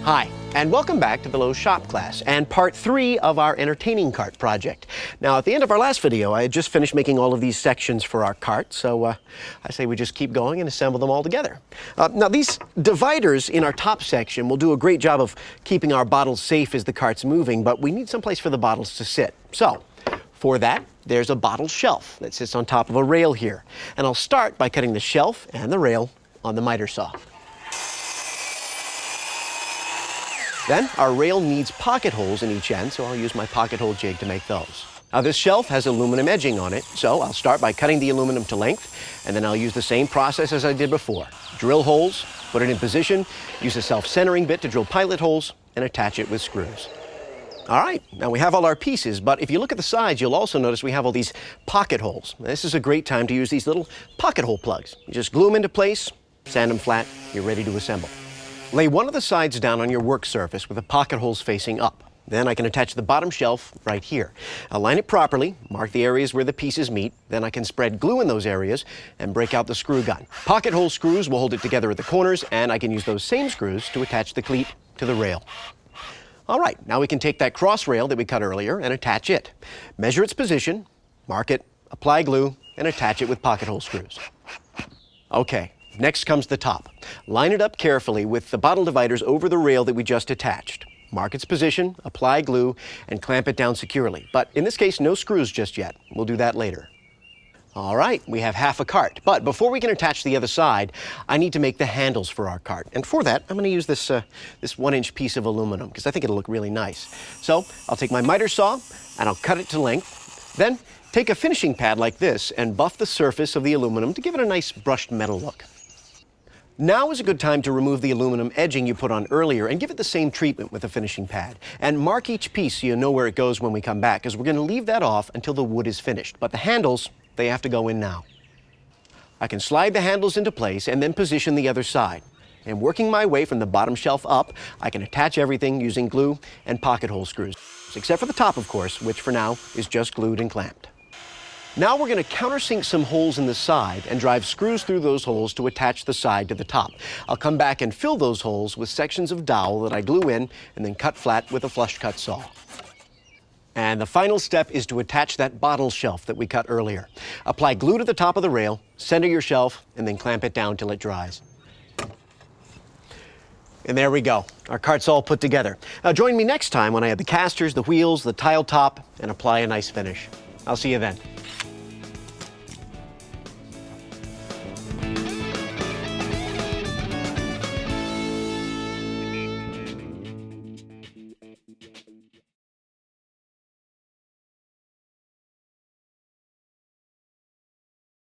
Hi, and welcome back to the Lowe shop class and part 3 of our entertaining cart project. Now, at the end of our last video, I had just finished making all of these sections for our cart, so I say we just keep going and assemble them all together. Now, these dividers in our top section will do a great job of keeping our bottles safe as the cart's moving, but we need someplace for the bottles to sit. So, for that, there's a bottle shelf that sits on top of a rail here. And I'll start by cutting the shelf and the rail on the miter saw. Then, our rail needs pocket holes in each end, so I'll use my pocket hole jig to make those. Now, this shelf has aluminum edging on it, so I'll start by cutting the aluminum to length, and then I'll use the same process as I did before. Drill holes, put it in position, use a self-centering bit to drill pilot holes, and attach it with screws. All right, now we have all our pieces, but if you look at the sides, you'll also notice we have all these pocket holes. This is a great time to use these little pocket hole plugs. You just glue them into place, sand them flat, you're ready to assemble. Lay one of the sides down on your work surface with the pocket holes facing up. Then I can attach the bottom shelf right here. Align it properly, mark the areas where the pieces meet, then I can spread glue in those areas and break out the screw gun. Pocket hole screws will hold it together at the corners, and I can use those same screws to attach the cleat to the rail. All right, now we can take that cross rail that we cut earlier and attach it. Measure its position, mark it, apply glue, and attach it with pocket hole screws. Okay. Next comes the top. Line it up carefully with the bottle dividers over the rail that we just attached. Mark its position, apply glue, and clamp it down securely. But in this case, no screws just yet. We'll do that later. All right, we have half a cart. But before we can attach the other side, I need to make the handles for our cart. And for that, I'm going to use this 1-inch piece of aluminum because I think it'll look really nice. So I'll take my miter saw and I'll cut it to length. Then take a finishing pad like this and buff the surface of the aluminum to give it a nice brushed metal look. Now is a good time to remove the aluminum edging you put on earlier and give it the same treatment with the finishing pad. And mark each piece so you know where it goes when we come back, because we're going to leave that off until the wood is finished. But the handles, they have to go in now. I can slide the handles into place and then position the other side. And working my way from the bottom shelf up, I can attach everything using glue and pocket hole screws. Except for the top, of course, which for now is just glued and clamped. Now we're going to countersink some holes in the side and drive screws through those holes to attach the side to the top. I'll come back and fill those holes with sections of dowel that I glue in and then cut flat with a flush cut saw. And the final step is to attach that bottle shelf that we cut earlier. Apply glue to the top of the rail, center your shelf, and then clamp it down till it dries. And there we go. Our cart's all put together. Now join me next time when I add the casters, the wheels, the tile top, and apply a nice finish. I'll see you then.